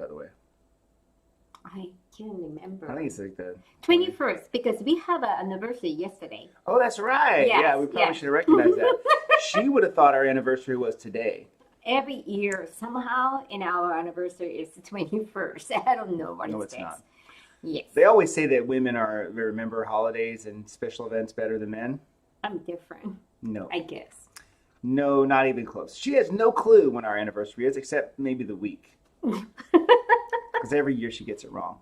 by the way? I can't remember. I think it's like the 21st, because we have an anniversary yesterday. Oh, that's right. Yes, Yeah, we probably yes. should have recognized that. She would have thought our anniversary was today. Every year, somehow, in our anniversary is the 21st. I don't know what No, it it's is. not. Yes. They always say that women remember holidays and special events better than men. I'm different, No. I guess. No, not even close. She has no clue when our anniversary is, except maybe the week. Because every year she gets it wrong.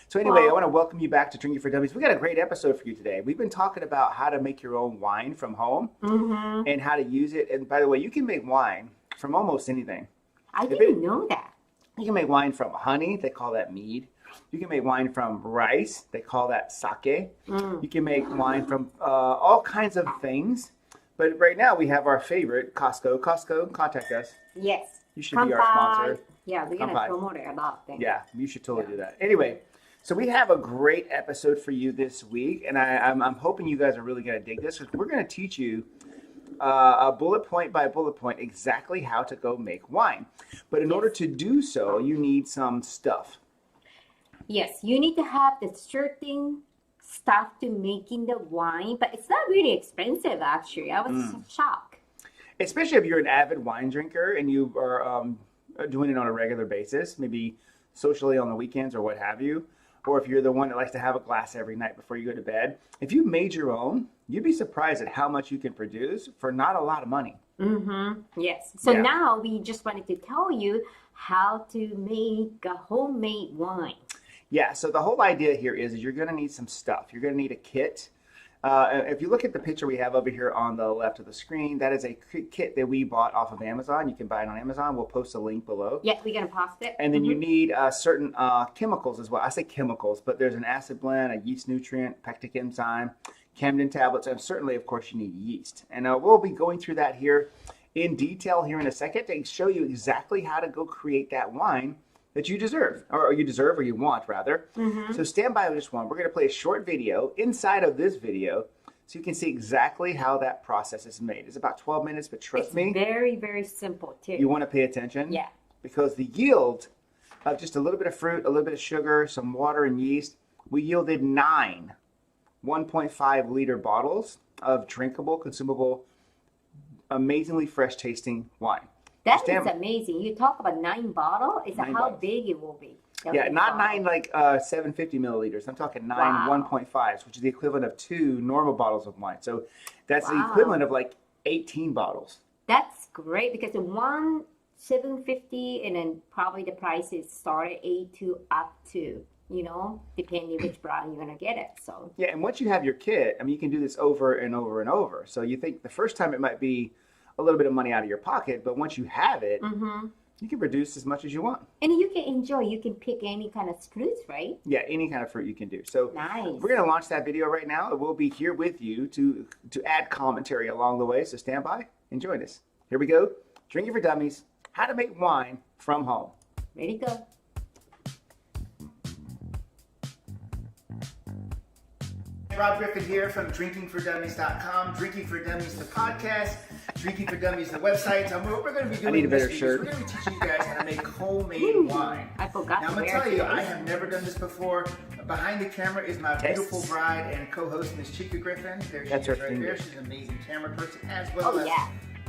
So anyway, I want to welcome you back to Drinking for Dummies. We got a great episode for you today. We've been talking about how to make your own wine from home and how to use it. And by the way, you can make wine from almost anything. I didn't know that. You can make wine from honey. They call that mead. You can make wine from rice. They call that sake. You can make wine from all kinds of things. But right now we have our favorite, Costco. Costco, contact us. Yes. You should be our sponsor. Yeah, we're going to Kanpai. promote it a lot. Then. Yeah, you should totally do that. Anyway, so we have a great episode for you this week, and I'm hoping you guys are really going to dig this, because we're going to teach you a bullet point by bullet point exactly how to go make wine. But in order to do so, you need some stuff. Yes, you need to have the certain stuff to making the wine, but it's not really expensive, actually. I was shocked. Especially if you're an avid wine drinker and you are doing it on a regular basis, maybe socially on the weekends or what have you, or if you're the one that likes to have a glass every night before you go to bed. If you made your own, you'd be surprised at how much you can produce for not a lot of money. Yes. So now we just wanted to tell you how to make a homemade wine. Yeah, so the whole idea here is you're going to need some stuff. You're going to need a kit. If you look at the picture we have over here on the left of the screen, that is a kit that we bought off of Amazon. You can buy it on Amazon. We'll post a link below. Yeah, we're going to post it. And then you need certain chemicals as well. I say chemicals, but there's an acid blend, a yeast nutrient, Pectic enzyme, Campden tablets, and certainly, of course, you need yeast. And we'll be going through that here in detail here in a second to show you exactly how to go create that wine that you deserve, or you want, rather. So stand by with this one. We're going to play a short video inside of this video so you can see exactly how that process is made. It's about 12 minutes, but trust me. It's very, very simple, too. You want to pay attention? Yeah. Because the yield of just a little bit of fruit, a little bit of sugar, some water and yeast, we yielded 9 1.5 liter bottles of drinkable, consumable, amazingly fresh tasting wine. That is amazing. You talk about 9 bottles. It's how bottles. Big it will be. Yeah, not 9 like 750 milliliters. I'm talking 9 1.5s, which is the equivalent of 2 normal bottles of wine. So that's the equivalent of like 18 bottles. That's great, because the one 750, and then probably the price is started 8 to up to, depending which brand you're gonna get it. So yeah, and once you have your kit, I mean, you can do this over and over and over. So you think the first time it might be a little bit of money out of your pocket, but once you have it, you can produce as much as you want. And you can enjoy. You can pick any kind of fruits, right? Yeah, any kind of fruit you can do. So nice. We're going to launch that video right now, and we'll be here with you to add commentary along the way. So stand by and join us. Here we go. Drinking for Dummies, how to make wine from home. Ready, go. Rob Griffin here from drinkingfordummies.com. Drinking for Dummies, the podcast. Drinking for Dummies, the website. So what we're going to be doing this week is we're going to be teaching you guys how to make homemade wine. I forgot. Now I'm going to tell you, I have never done this before. Behind the camera is my beautiful bride and co-host, Miss Chica Griffin. There she is right there. She's an amazing camera person as well as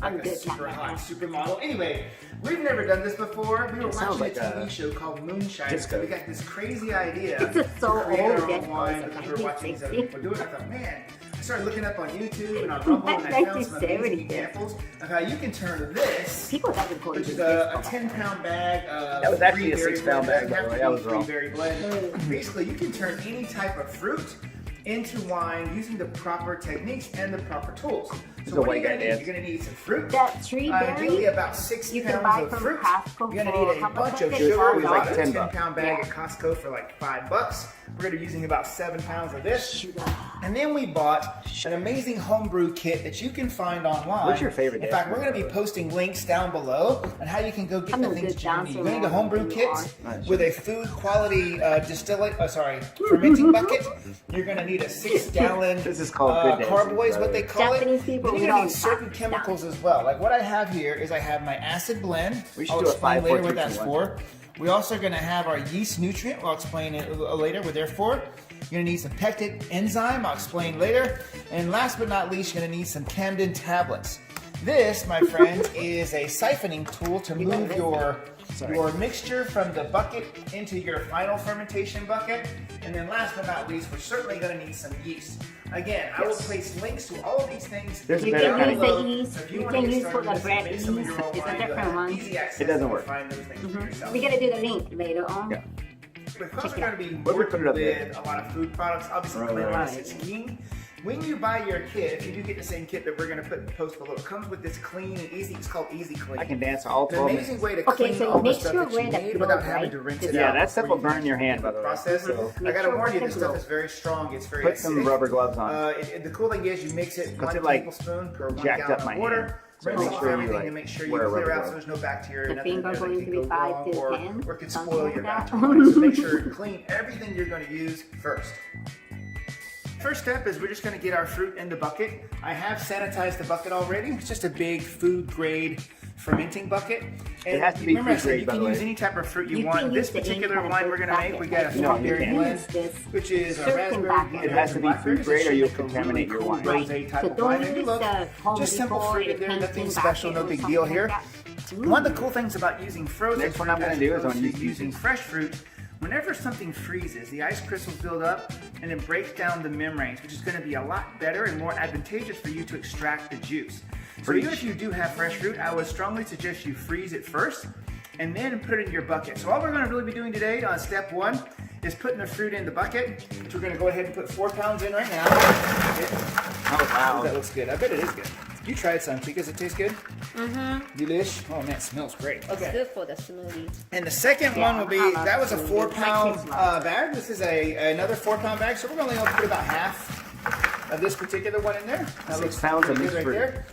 like a super hot supermodel. Anyway, we've never done this before. We were watching a TV show called Moonshine. So we got this crazy idea to create our own wine because we were watching these other people do it. I thought, man, I started looking up on YouTube and on Rumble, and I found some amazing examples of how you can turn this, which is a 10-pound bag of that was actually a 6-pound bag, by the way. I was wrong. Basically, you can turn any type of fruit into wine using the proper techniques and the proper tools. So what are you going to need? You're going to need some fruit. That tree berry. Ideally about 6 you pounds can buy of from fruit. Costco. You're going to need a bunch of sugar. It was like a 10-pound bag at Costco for like $5. We're going to be using about 7 pounds of this. And then we bought an amazing homebrew kit that you can find online. What's your favorite? In fact, we're going to be posting links down below on how you can go get the things that you need. You're going to need a homebrew kit with a food quality fermenting bucket. You're going to need a 6-gallon carboy is what they call it. Then you're going to need certain chemicals as well. Like what I have here is I have my acid blend. We should do a 5-4-3-2-1 what that's for. We also are going to have our yeast nutrient. I'll explain it later what they're for. You're going to need some pectic enzyme. I'll explain later. And last but not least, you're going to need some Campden tablets. This, my friends, is a siphoning tool to move your mixture from the bucket into your final fermentation bucket. And then last but not least, we're certainly going to need some yeast. Again, I will place links to all of these things. You can use the yeast. You can use for the bread yeast. It's a different one. It doesn't work. We're going to do the link later on. Yeah. Because we're going to be working with a lot of food products, obviously cleanliness is king. When you buy your kit, if you do get the same kit that we're going to post below, it comes with this clean and easy, it's called Easy Clean. I can dance all 12 minutes. An amazing way to clean all the stuff that you made without having to rinse it out. Yeah, that stuff will burn your hand, by the way. Process. I got to warn you, this stuff is very strong. It's very Put some rubber gloves on. The cool thing is you mix it 1 tablespoon per 1 gallon of water. Make sure everything to make sure you clear out so there's no bacteria. The finger going to be 5 to 10. Or could spoil your batch. So make sure you clean everything you're going to use first. First step is we're just going to get our fruit in the bucket. I have sanitized the bucket already. It's just a big food grade fermenting bucket. And it has to be remember, food grade, you can use any type of fruit you want. This particular wine we're going to make, we got a strawberry blend, which is a raspberry. It has to be food grade or you'll contaminate your wine. Rosé type of wine. And look, just simple fruit in there, nothing special, no big deal here. One of the cool things about using frozen next one I'm going to do is I'm using fresh fruit. Whenever something freezes, the ice crystals build up and it breaks down the membranes, which is going to be a lot better and more advantageous for you to extract the juice. So even if you do have fresh fruit, I would strongly suggest you freeze it first and then put it in your bucket. So all we're going to really be doing today on step 1 is putting the fruit in the bucket, which we're going to go ahead and put 4 pounds in right now. Oh, wow. That looks good. I bet it is good. You tried some, Chica. Does it taste good? Mm-hmm. Delish. Oh, man, it smells great. Okay. It's good for the smoothie. And the second one will be, that was a 4 pound bag. This is another 4 pound bag. So we're only going to put about half of this particular one in there. That 6 pounds of mixed fruit. There.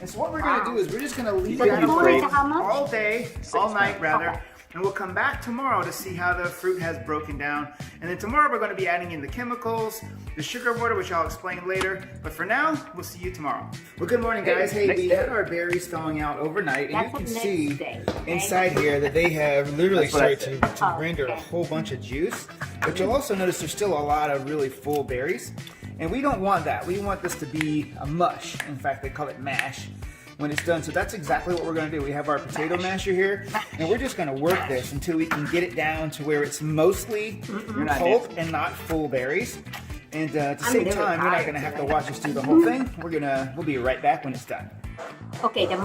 And so what we're going to do is we're just going to leave it out all day, all night rather. Okay. And we'll come back tomorrow to see how the fruit has broken down. And then tomorrow we're going to be adding in the chemicals, the sugar water, which I'll explain later. But for now, we'll see you tomorrow. Well, good morning, guys. Hey, we had our berries thawing out overnight. And you can see inside here that they have literally started to render a whole bunch of juice. But you'll also notice there's still a lot of really full berries. And we don't want that. We want this to be a mush. In fact, they call it mash when it's done. So that's exactly what we're going to do. We have our potato masher here, and we're just going to work this until we can get it down to where it's mostly pulp and not full berries. And at the same time, we're not going to have to watch us do the whole thing. We'll be right back when it's done. Okay, the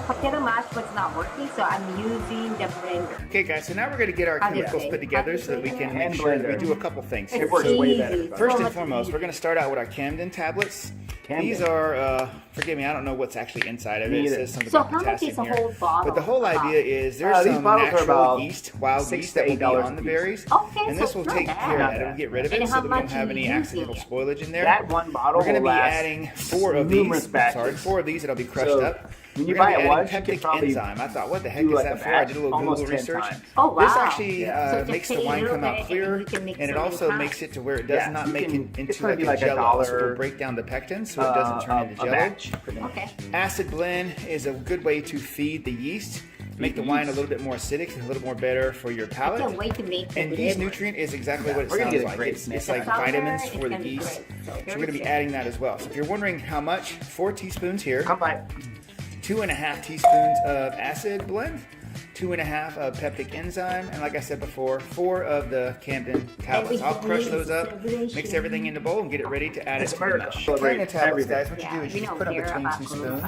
potato mash was not working, so I'm using the blender. Okay, guys, so now we're going to get our chemicals put together so that we can make sure that we do a couple things. It works way better. First and foremost, we're going to start out with our Campden tablets. These are, forgive me, I don't know what's actually inside of it. It says something about potassium here. Whole bottle? But the whole idea is there's some natural yeast, wild yeast that will be on the berries. Okay, and this will take care of that. It will get rid of it so that we don't have any accidental spoilage in there. That one bottle we're going to be adding 4 of these. Sorry, 4 of these that'll be crushed up. When you buy it once, Pectic enzyme. I thought, what the heck is that for? I did a little Google research. Oh, wow. This actually makes the wine come out clearer, and it also makes it to where it does not make it into like a jello. So it'll break down the pectin so it doesn't turn into jello. Okay. Acid blend is a good way to feed the yeast. Make the wine a little bit more acidic, a little more better for your palate. It's a way to make and yeast nutrient is exactly what it sounds like. It's like vitamins for the yeast. So we're going to be adding that as well. So if you're wondering how much, 4 teaspoons here. 2.5 teaspoons of acid blend, 2.5 of peptic enzyme, and like I said before, 4 of the Campden tablets. I'll crush those up, mix everything in the bowl, and get it ready to add it to the mash. Campden tablets, guys, what you do is you just put them between 2 spoons.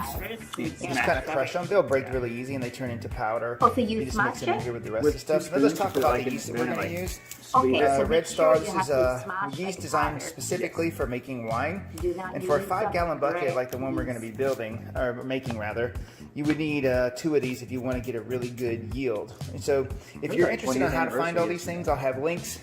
You just kind of crush them. They'll break really easy, and they turn into powder. Oh, so you just mix them in here with the rest of the stuff. So let's talk about the yeast that we're going to use. Red Star, this is a yeast designed specifically for making wine. And for a 5-gallon bucket like the one we're going to be building, or making rather, you would need 2 of these if you want to get a really good yield. And so if you're interested in how to find all these things, I'll have links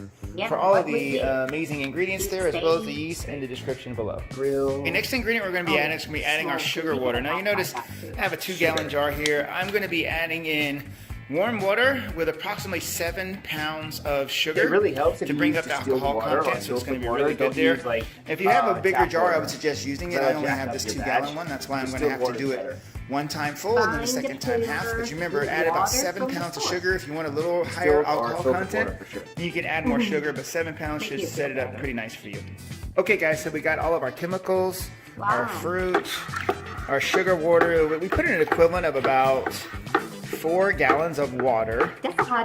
for all of the amazing ingredients there, as well as the yeast in the description below. The next ingredient we're going to be adding is going to be adding our sugar water. Now you notice I have a 2-gallon jar here. I'm going to be adding in warm water with approximately 7 pounds of sugar. It really helps to bring up the alcohol water, content, so it's going to be water. really good there. Like, if you have a bigger tap jar, water. I would suggest using it. I only have this 2-gallon one. That's why I'm going to have to do it one time full and then the second time half. But remember, add about 7 pounds of sugar if you want a little higher alcohol content. You can add more sugar, but 7 pounds should set it up pretty nice for you. Okay, guys, so we got all of our chemicals, our fruit, our sugar water. We put in an equivalent of about 4 gallons of water,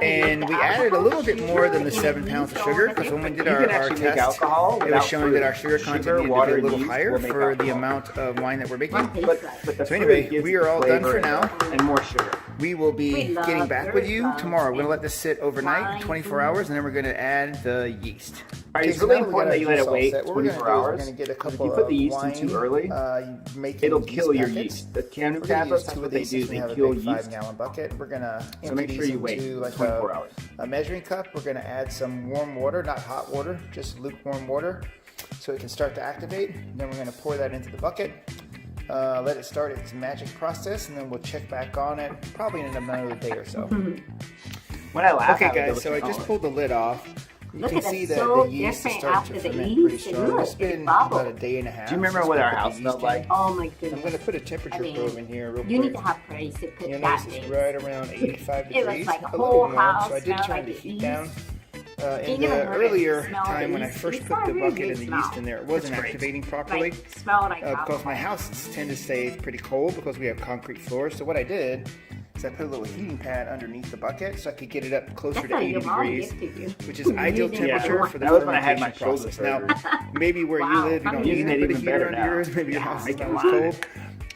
and we added a little bit more than the 7 pounds of sugar, because when we did our test, it was showing that our sugar content needed to be a little higher for the amount of wine that we're making. So anyway, we are all done for now. And more sugar. We will be getting back with you tomorrow. We're going to let this sit overnight, 24 hours, and then we're going to add the yeast. Alright, it's really important that you let it wait What we're gonna 24 do is hours. we're going to get a couple If you put the of yeast in wine, too early, it'll kill your yeast. The canning tablets, that's what they do. They kill yeast. 5-gallon bucket. We're going to So make sure you wait into like 24 hours. a measuring cup. We're going to add some warm water, not hot water, just lukewarm water, so it can start to activate. Then we're going to pour that into the bucket. Let it start its magic process, and then we'll check back on it probably in another day or so. When I laugh, Okay, guys, so I just pulled the lid off. You can see that the yeast is starting to ferment pretty strong. It's been about a day and a half. Do you remember what our house smelled like? Oh my I'm goodness. going to put a temperature probe in here real quick. You need to have praise to put You'll that notice it's in. right around 85 It was degrees, like a a little whole warm, house so I did smelled turn like the the heat yeast. down. In Even the heard it earlier smell time the when I yeast. first It's put not the really bucket and the good yeast smell. in there, it wasn't It's great. activating properly. Like, smell like Because my house tends to stay pretty cold because we have concrete floors. So what I did is I put a little heating pad underneath the bucket so I could get it up closer to 80 degrees, which is ideal temperature for the That was when I had my fermentation process. shoulder Now, maybe where you Wow. live, you don't I'm need using to it put a even heater better under now. yours. Maybe your Yeah, house is make it not as live.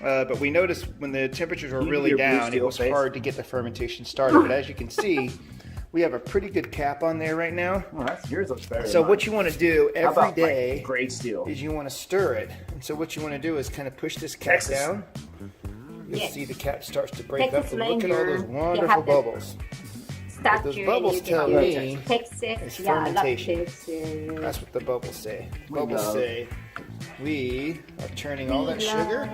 cold. But we noticed when the temperatures were You really need your Brew down, it steel was face. hard to get the fermentation started. But as you can see, we have a pretty good cap on there right now. Well, yours looks better. So what you want to do How every about, day like, gray steel? is you want to stir it. And so what you want to do is kind of push this cap Texas. down. You'll Yes. see the cap starts to break Texas up. And look at all those Ranger, you wonderful have the bubbles. Statue those bubbles and you tell can me Texas, it's yeah, I love fermentation. Texas. That's what the bubbles say. We Bubbles love- say we are turning all that sugar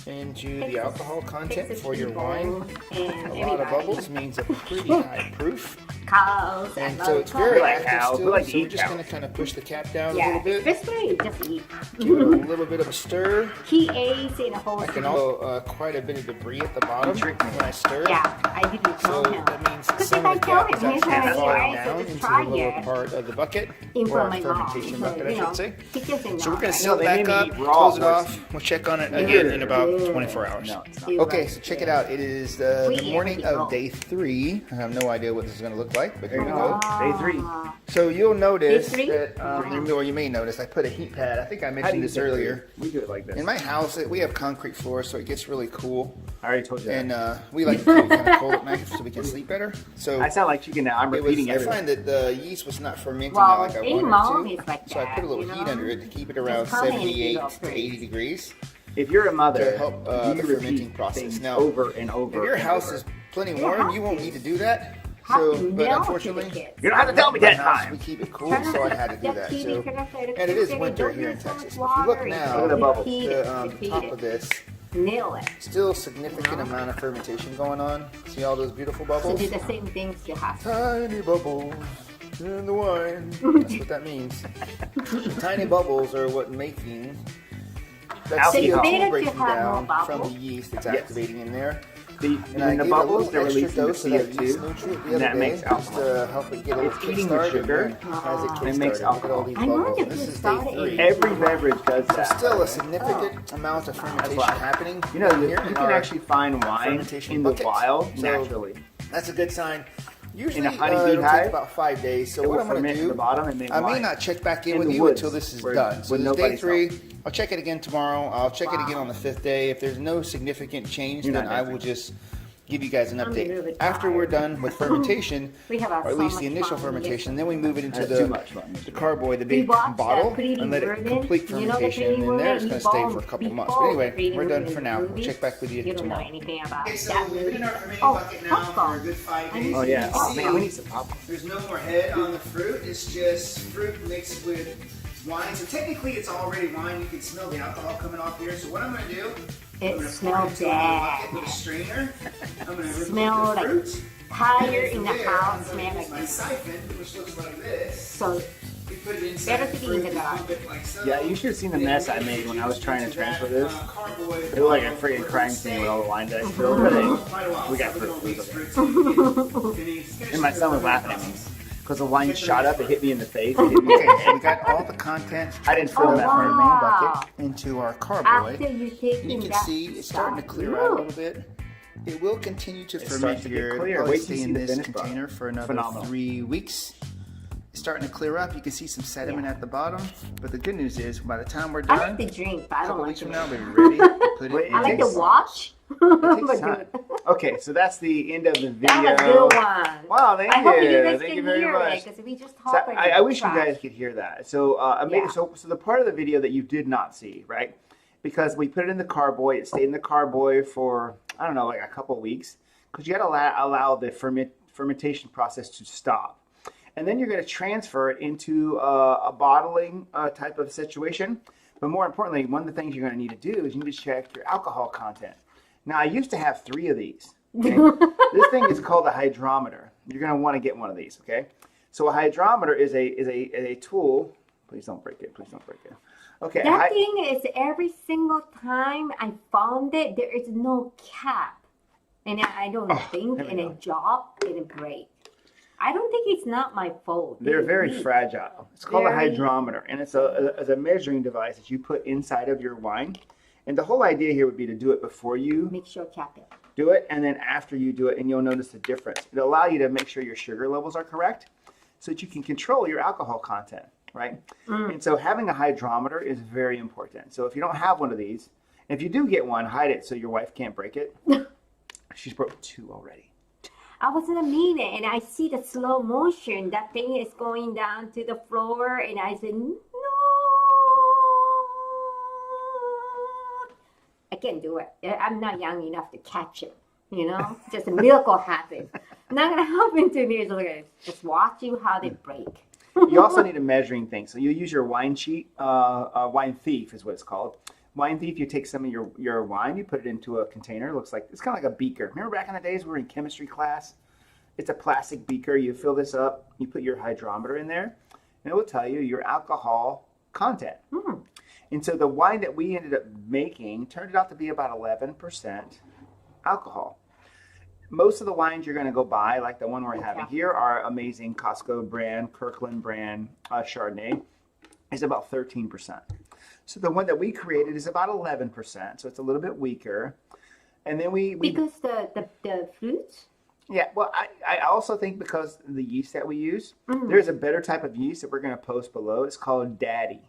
into the alcohol content for your wine. And A lot of bubbles means a pretty high proof. cows. And I so love it's very We like active cows. We still, like to so we're eat just cows. going to kind of push the cap down a yeah, little bit. especially just eat. Give it a little bit of a stir. He ate in a whole I can also quite a bit of debris at the bottom when I stir. Yeah, I didn't So tell him. that means Because some if I of the tell cap is him, he's actually already falling right, down so just into try the lower it. part of the bucket, In or from our my mom. fermentation So, bucket, I you know, should say. he doesn't So we're know, going to right? seal it they back made me up, eat raw close it horse. off. We'll check on it again in about 24 hours. No, it's not. He Okay, was so check good. it out. It is the We morning ate of it. day 3. I have no idea what this is going to look like, but here we go. Day 3. So you'll notice Day 3? that, or you may notice, I put a heat pad. I think I How do mentioned you this do it? earlier. We do it like this. In my house, we have concrete floors, so it gets really cool. I already told you that. And we like to keep it kind of cold at night so we can sleep better. So I sound like chicken now. I'm it was, repeating I everything. find that the yeast was not fermenting Well, like I any wanted mom it is like to. So I put a that, little you heat know? under it to keep it around Just come in and 78 do to 80 degrees. If you're a mother, to help, do the you fermenting repeat process. things Now, over and over. If your and house over. is plenty You warm, have you won't to. need to do that. Have So, to but milk to the unfortunately, kids. You don't have to tell me my 10 house, times. we keep it cool, so I had to do that. So, and it is winter here in Texas. If you look Look at the now, bubbles. the top of this, Nail it. still significant amount of fermentation going on. See all those beautiful So bubbles? do the same things you have. Tiny bubbles in the wine. That's what that means. The tiny bubbles are what making that So it's better CO2 to breaking have more down from bubbles? the yeast that's Yes. activating in there. And I in the gave it a bubbles, little they're extra releasing the dose of that yeast CO2. nutrient the and other that day, makes just alcohol. to help it get a little It's eating the kickstart, sugar, and then as it and it makes kickstarted, look at all alcohol. these I know bubbles. that And this you is day started 3. Every beverage does So that. still a significant amount of fermentation why. happening. You know, here you in can our actually find wine fermentation in the buckets. wild So naturally. That's a good sign. Usually, In a honey bee it'll take hive, about 5 days. So It what will I'm going to ferment at do, the bottom and make I may wine. not check back in In with the you woods, until this is where- done. So with this is day nobody's 3. I'll check it again tomorrow. I'll check it again on the 5th day. If there's no significant change, You're then not I dancing. will just give you guys an I'm update. really After we're tired. done with fermentation, We have or at so least much the initial fun. fermentation, then we move it into That's too the much fun. carboy, the We big watched bottle, Pretty and let it Women. complete You know the fermentation. Pretty And there it's Women? going to stay for a Before- couple months. But before anyway, Pretty we're done Women for now. We'll movie. check back with you You don't know tomorrow. anything about Okay, so that we've been movie. in our fermenting Oh, bucket now for a popcorn. good 5 days. Oh, yeah. You Oh, can man, we see need some popcorn. there's no more head on the fruit. It's just fruit mixed with wine. So technically it's already wine. You can smell the alcohol coming off here. So what I'm going to do, It I'm going to pour smells it into a bad. bucket with a strainer. I'm going to Smell remove the like fruit. tire And in the from there, house, I'm going smell to use like my siphon, which looks like this. so. You put it inside Better to be in the fruit, dark. pump it like so. Yeah, you should have seen the mess I made when I was trying to transfer this. Carboy, It looked like a freaking crime scene with all the wine that I spilled. But hey, we got fruit. And my son was laughing at me because the wine shot up, it hit me in the face. It hit me. Okay, so we got all the content. I didn't fill that from our main wow. bucket into our carboy. After you taking You can that see it's starting to stuff. clear out a little bit. It will continue to It ferment starts to get here. clear. Probably Wait till stay you in see the this finished container product. for another Phenomenal. 3 weeks. It's starting to clear up. You can see some sediment at the bottom. But the good news is, by the time we're I done, like the drink, but a I don't couple like weeks the from drink. now, we'll be ready to put Wait, it it I like takes- to watch. It takes but time. good. Okay, so that's the end of the video. That was a good one. Wow, thank I you. hope you guys Thank can you very hear much. it because we just So talked. I wish you guys could hear that. So, Yeah. so the part of the video that you did not see, right? Because we put it in the carboy, it stayed in the carboy for, I don't know, like a couple weeks. Because you got to allow the fermentation process to stop. And then you're going to transfer it into a bottling type of situation. But more importantly, one of the things you're going to need to do is you need to check your alcohol content. Now, I used to have 3 of these. Okay? This thing is called a hydrometer. You're going to want to get one of these, okay? So a hydrometer is a tool. Please don't break it. Please don't break it. Okay. That thing is every single time I found it, there is no cap. And I don't think in a job it'll break. I don't think it's not my fault. They're very weak. fragile. It's called a Very- hydrometer, and it's a measuring device that you put inside of your wine. And the whole idea here would be to do it before you Make sure cap it. do it, and then after you do it, and you'll notice the difference. It'll allow you to make sure your sugar levels are correct so that you can control your alcohol content, right? And so having a hydrometer is very important. So if you don't have one of these, and if you do get one, hide it so your wife can't break it. She's broke 2 already. I was in a meeting and I see the slow motion. That thing is going down to the floor, and I said, "No, I can't do it. I'm not young enough to catch it. You know, just a miracle happened. Not gonna happen to me. It's like just watching how they break." You also need a measuring thing. So you use your wine sheet, wine thief is what it's called. Wine thief, you take some of your wine, you put it into a container. It looks like, it's kind of like a beaker. Remember back in the days we were in chemistry class? It's a plastic beaker. You fill this up, you put your hydrometer in there, and it will tell you your alcohol content. And so the wine that we ended up making turned out to be about 11% alcohol. Most of the wines you're going to go buy, like the one we're having here, are amazing Costco brand, Kirkland brand, Chardonnay, is about 13%. So the one that we created is about 11%, so it's a little bit weaker. And then we because the fruit. Yeah, well, I also think because the yeast that we use, there's a better type of yeast that we're going to post below. It's called Daddy.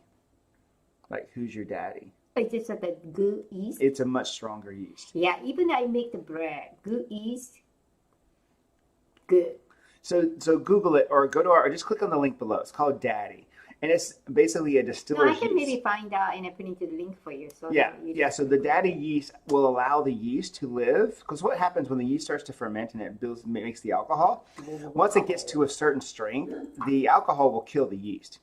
Like, who's your daddy? It's just the good yeast. It's a much stronger yeast. Yeah, even I make the bread. Good yeast. Good. So Google it or go to or just click on the link below. It's called Daddy. And it's basically a No, distiller's I can yeast. maybe find out and I put into the link for you. So Yeah, that you yeah. So the daddy yeast will allow the yeast to live, because what happens when the yeast starts to ferment and it makes the alcohol? Once it gets to a certain strength, the alcohol will kill the yeast.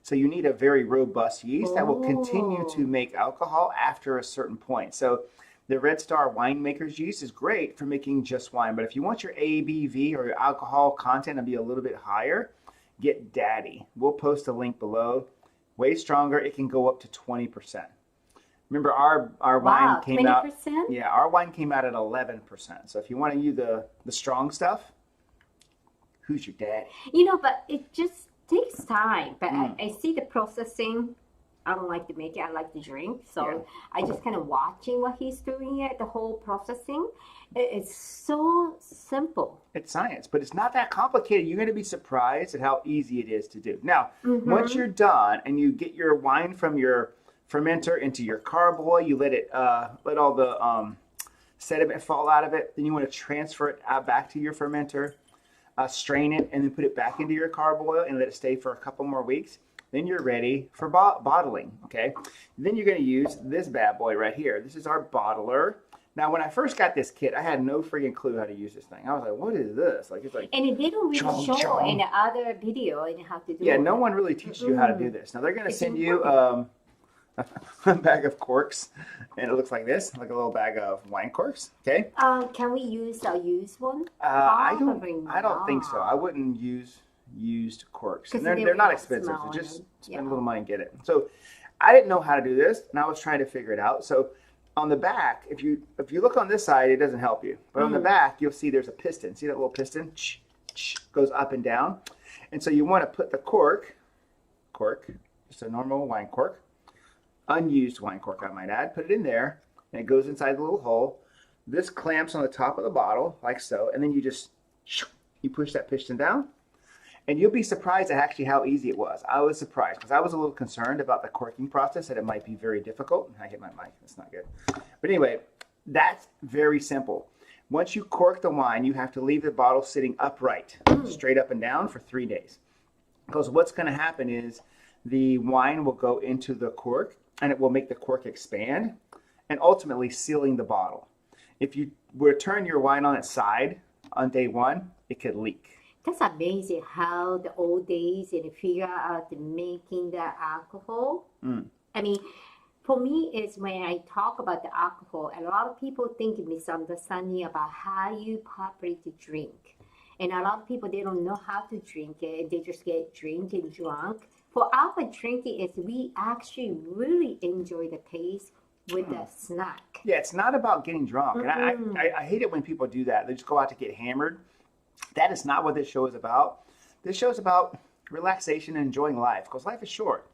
So you need a very robust yeast that will continue to make alcohol after a certain point. So the Red Star winemaker's yeast is great for making just wine, but if you want your ABV or your alcohol content to be a little bit higher, get Daddy. We'll post a link below. Way stronger. It can go up to 20%. Remember, our wine came 20%? out. Yeah, our wine came out at 11%. So if you want to use the strong stuff, who's your daddy? You know, but it just takes time. But I see the processing. I don't like to make it. I like to drink. So I just kind of watching what he's doing here, the whole processing. It's so simple. It's science, but it's not that complicated. You're going to be surprised at how easy it is to do. Now, once you're done and you get your wine from your fermenter into your carboy, you let it let all the sediment fall out of it. Then you want to transfer it back to your fermenter, strain it, and then put it back into your carboy and let it stay for a couple more weeks. Then you're ready for bottling, okay? Then you're going to use this bad boy right here. This is our bottler. Now, when I first got this kit, I had no freaking clue how to use this thing. I was like, what is this? Like, it's like... And they don't really show in the other video and how to do it. Yeah, no one really teaches you how to do this. Now, they're going to send you a bag of corks, and it looks like this, like a little bag of wine corks, okay? Can we use a used one? I don't think so. I wouldn't use used corks. And they're not expensive, so just spend a little money and get it. So I didn't know how to do this, and I was trying to figure it out. So on the back, if you look on this side, it doesn't help you. But on the back, you'll see there's a piston. See that little piston? Goes up and down. And so you want to put the cork, just a normal wine cork, unused wine cork, I might add, put it in there, and it goes inside the little hole. This clamps on the top of the bottle, like so, and then you push that piston down, and you'll be surprised at actually how easy it was. I was surprised, because I was a little concerned about the corking process, that it might be very difficult. I hit my mic, that's not good. But anyway, that's very simple. Once you cork the wine, you have to leave the bottle sitting upright, straight up and down for 3 days. Because what's going to happen is the wine will go into the cork, and it will make the cork expand, and ultimately sealing the bottle. If you were to turn your wine on its side on day one, it could leak. That's amazing how the old days and figure out making the alcohol. I mean, for me, is when I talk about the alcohol, a lot of people think misunderstanding about how you properly to drink. And a lot of people, they don't know how to drink it. They just get drinking drunk. For our drinking is we actually really enjoy the taste with the snack. Yeah, it's not about getting drunk. And I hate it when people do that. They just go out to get hammered. That is not what this show is about. This show is about relaxation and enjoying life, because life is short.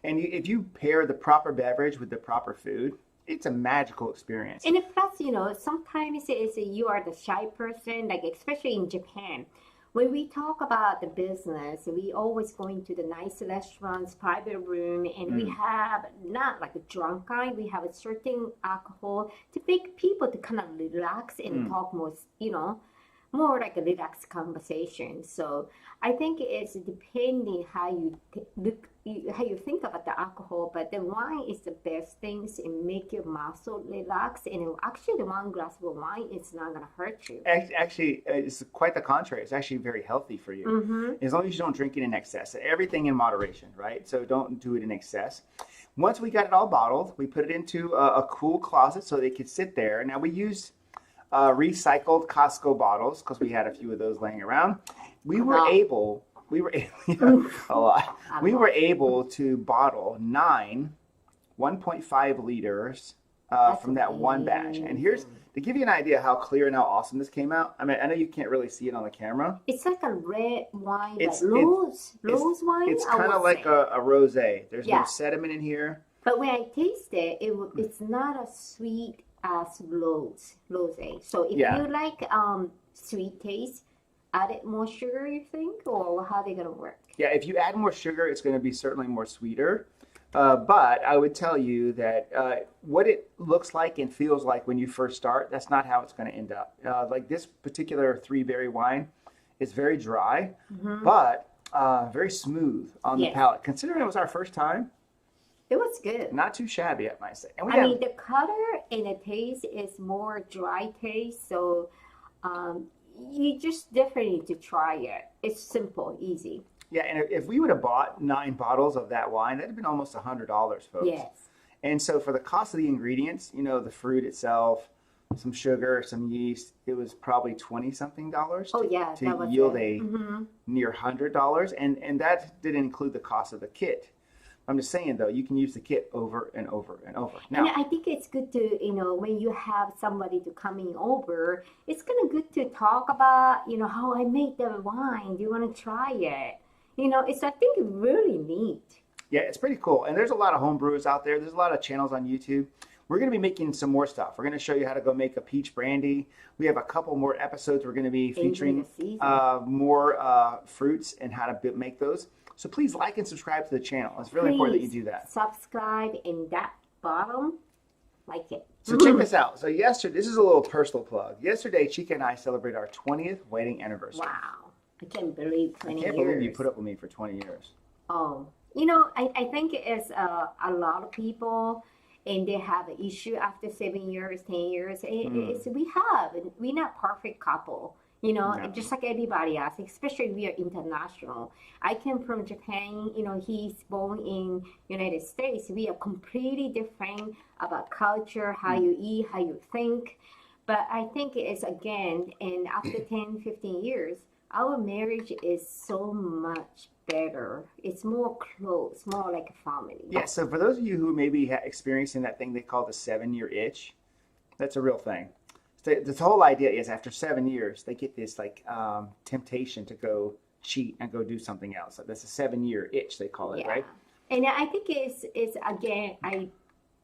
And if you pair the proper beverage with the proper food, it's a magical experience. And plus, sometimes it's you are the shy person, like especially in Japan. When we talk about the business, we always going to the nice restaurants, private room, and we have not like a drunk guy. We have a certain alcohol to make people to kind of relax and talk more, more like a relaxed conversation. So I think it's depending how you how you think about the alcohol, but the wine is the best things and make your muscle relax. And actually, the 1 glass of wine is not going to hurt you. Actually, it's quite the contrary. It's actually very healthy for you, as long as you don't drink it in excess. Everything in moderation, right? So don't do it in excess. Once we got it all bottled, we put it into a cool closet so they could sit there. Now we used recycled Costco bottles because we had a few of those laying around. We were able to bottle 9 1.5 liters from that one batch. And here's to give you an idea how clear and how awesome this came out. I mean, I know you can't really see it on the camera. It's like a red wine, rose wine. It's kind of like a rosé. There's no sediment in here. But when I taste it, it's not as sweet as rosé. So if you like sweet taste, add it more sugar, you think, or how are they gonna work? Yeah, if you add more sugar, it's going to be certainly more sweeter. But I would tell you that what it looks like and feels like when you first start, that's not how it's going to end up. Like this particular 3-berry wine is very dry, but very smooth on the palate. Considering it was our first time, it was good. Not too shabby, I might say. And I mean, the color and the taste is more dry taste, so you just definitely need to try it. It's simple, easy. Yeah, and if we would have bought 9 bottles of that wine, that'd have been almost $100, folks. Yes. And so for the cost of the ingredients, the fruit itself, some sugar, some yeast, it was probably $20-something to yield a near $100. And that didn't include the cost of the kit. I'm just saying, though, you can use the kit over and over and over. Now, and I think it's good to, when you have somebody to coming over, it's kind of good to talk about, how I make the wine. Do you want to try it? It's, I think, really neat. Yeah, it's pretty cool. And there's a lot of home brewers out there. There's a lot of channels on YouTube. We're going to be making some more stuff. We're going to show you how to go make a peach brandy. We have a couple more episodes. We're going to be featuring more fruits and how to make those. So please like and subscribe to the channel. It's really important that you do that. Subscribe in that bottom. Like it. So check this out. So yesterday, this is a little personal plug. Yesterday, Chica and I celebrated our 20th wedding anniversary. Wow. I can't believe 20 years. I can't believe you put up with me for 20 years. Oh. I think it's a lot of people, and they have an issue after 7 years, 10 years. We're not perfect couple. You know, No. just like everybody else, especially we are international. I came from Japan, you know, he's born in United States. We are completely different about culture, how you eat, how you think. But I think it's again, and after 10, 15 years, our marriage is so much better. It's more close, more like a family. Yeah, so for those of you who may be experiencing that thing they call the 7-year itch, that's a real thing. The whole idea is after 7 years, they get this like temptation to go cheat and go do something else. So that's a 7-year itch, they call it, right? And I think it's again,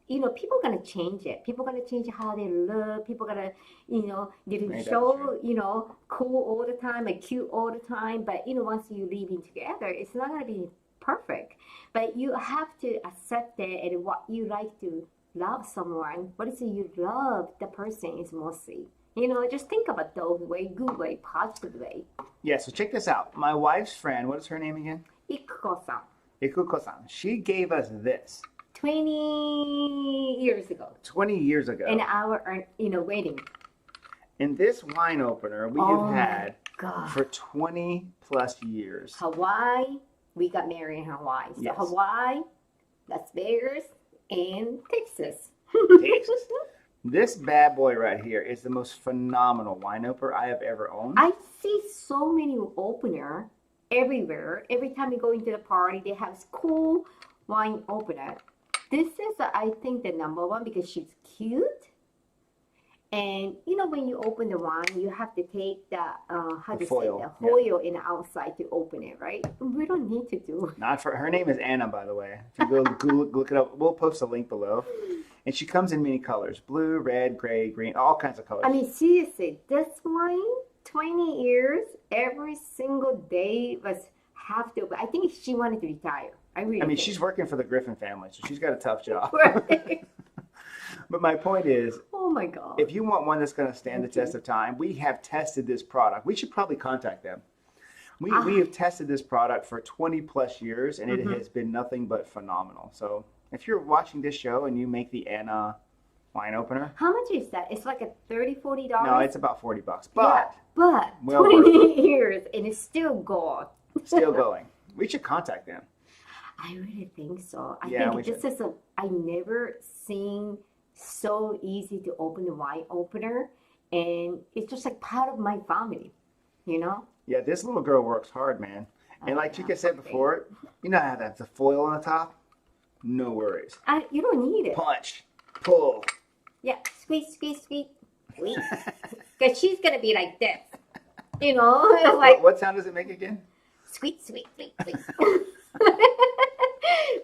you know, people are gonna change it. People are gonna change how they look. People are gonna, you know, they Right, show, you know, cool all the time, like cute all the time. But you know, once you living together, it's not gonna be perfect. But you have to accept it and what you like to love someone. What is it you love? The person is mostly. You know, just think about those way, good way, positive way. Yeah, so check this out. My wife's friend, what is her name again? Ikuko-san. Ikuko-san. She gave us this. 20 years ago. 20 years ago. In our, you know, wedding. And this wine opener we have had God. for 20 plus years. Hawaii, we got married in Hawaii. So Yes. Hawaii, Las Vegas, and Texas. Texas. This bad boy right here is the most phenomenal wine opener I have ever owned. I see so many opener everywhere. Every time you go into the party, they have cool wine opener. This is, I think, the number one because she's cute. And, you know, when you open the wine, you have to take the, The foil. the foil in the outside to open it, right? We don't need to do it. Not for her name is Anna, by the way. If you go look it up, we'll post a link below. And she comes in many colors: blue, red, gray, green, all kinds of colors. I mean, seriously, this wine, 20 years, every single day have to. I think she wanted to retire. I mean, think. She's working for the Griffin family, so she's got a tough job. Right. But my point is, Oh my God. if you want one that's going to stand the test of time, we have tested this product. We should probably contact them. We have tested this product for 20 plus years, and it has been nothing but phenomenal. So if you're watching this show and you make the Anna wine opener, How much is that? It's like a $30, $40. no, it's about $40. Yeah, But but well 20 years and it's still gone. still going. We should contact them. I really think so. I Yeah, we think this is I never seen so easy to open the wine opener, and it's just like part of my family, you know? Yeah, this little girl works hard, man. And like Chica said okay. before, you know how that's the foil on the top? No worries. You don't need it. Punch, pull. Yeah, squeeze, squeeze, squeeze, squeeze. Because she's gonna be like this, you know, like What sound does it make again? squeeze, squeeze, squeeze, squeeze.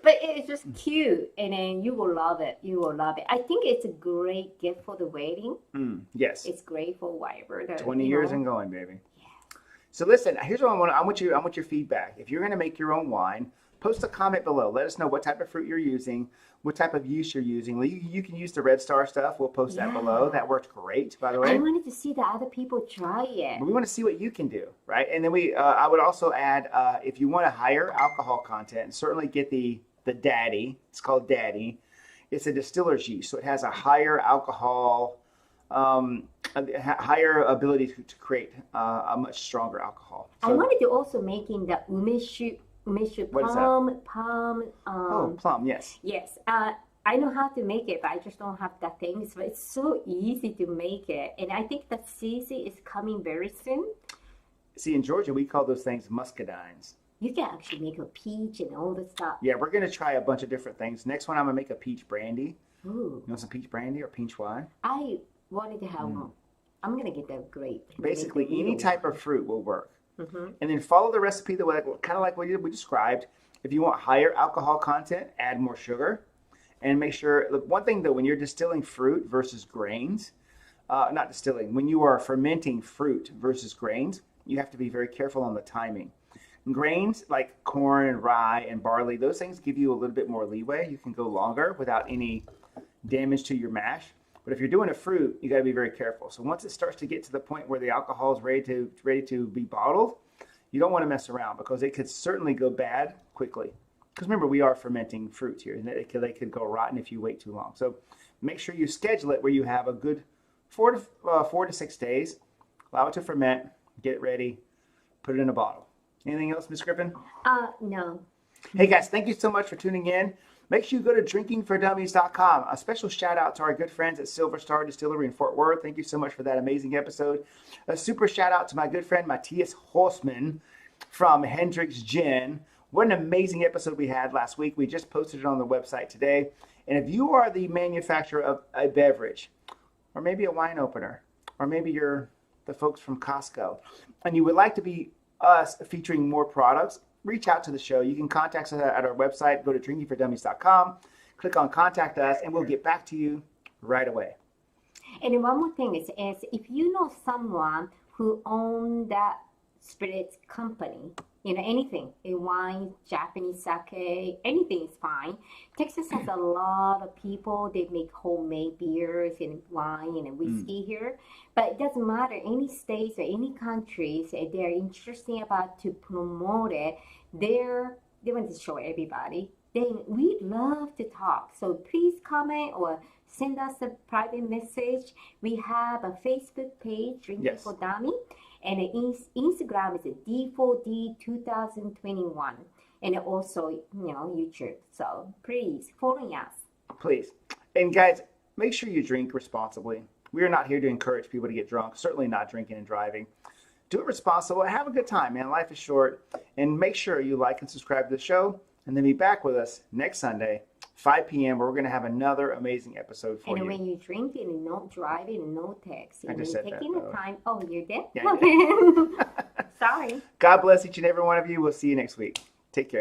But it's just cute, and then you will love it. You will love it. I think it's a great gift for the wedding. Yes. It's great for whatever. 20 years and going, baby. So listen, here's what I want your feedback. If you're going to make your own wine, post a comment below. Let us know what type of fruit you're using, what type of yeast you're using. You can use the Red Star stuff. We'll post that below. That worked great, by the way. I wanted to see the other people try it. But we want to see what you can do, right? And then I would also add, if you want a higher alcohol content, certainly get the Daddy. It's called Daddy. It's a distiller's yeast, so it has a higher alcohol, a higher ability to create a much stronger alcohol. So, I wanted to also make in the umeshu What is that? plum. Plum, yes. Yes. I know how to make it, but I just don't have the things. But it's so easy to make it, and I think that season is coming very soon. See, in Georgia, we call those things muscadines. You can actually make a peach and all the stuff. Yeah, we're going to try a bunch of different things. Next one, I'm going to make a peach brandy. Ooh. You want some peach brandy or peach wine? I wanted to have one. I'm going to get the grape. Basically, any type of fruit will work. Mm-hmm. And then follow the recipe the way, kind of like what we described. If you want higher alcohol content, add more sugar. And make sure, look, one thing though, when you're distilling fruit versus grains, not distilling, when you are fermenting fruit versus grains, you have to be very careful on the timing. Grains like corn and rye and barley, those things give you a little bit more leeway. You can go longer without any damage to your mash. But if you're doing a fruit, you got to be very careful. So once it starts to get to the point where the alcohol is ready to be bottled, you don't want to mess around because it could certainly go bad quickly. Because remember, we are fermenting fruits here, and they could go rotten if you wait too long. So make sure you schedule it where you have a good 4 to 6 days. Allow it to ferment, get it ready, put it in a bottle. Anything else, Miss Griffin? No. Hey guys, thank you so much for tuning in. Make sure you go to drinkingfordummies.com. A special shout out to our good friends at Silver Star Distillery in Fort Worth. Thank you so much for that amazing episode. A super shout out to my good friend Matthias Holzman from Hendrick's Gin. What an amazing episode we had last week. We just posted it on the website today. And if you are the manufacturer of a beverage, or maybe a wine opener, or maybe you're the folks from Costco, and you would like to be us featuring more products, reach out to the show. You can contact us at our website. Go to drinkingfordummies.com, click on Contact Us, and we'll get back to you right away. And one more thing is if you know someone who owns that spirits company, anything, wine, Japanese sake, anything is fine. Texas has a lot of people. They make homemade beers and wine and whiskey here. But it doesn't matter. Any states or any countries, they're interested about to promote it. They want to show everybody. We'd love to talk. So please comment or send us a private message. We have a Facebook page, Drinking for Dummy. And Instagram is D4D2021. And also, YouTube. So please follow us. Please. And guys, make sure you drink responsibly. We are not here to encourage people to get drunk. Certainly not drinking and driving. Do it responsibly. Have a good time, man. Life is short. And make sure you like and subscribe to the show. And then be back with us next Sunday, 5 p.m., where we're going to have another amazing episode for you. And when you drink and no driving and no text, I just said taking that, the time. Oh, you're dead? Yeah, Okay. Sorry. God bless each and every one of you. We'll see you next week. Take care.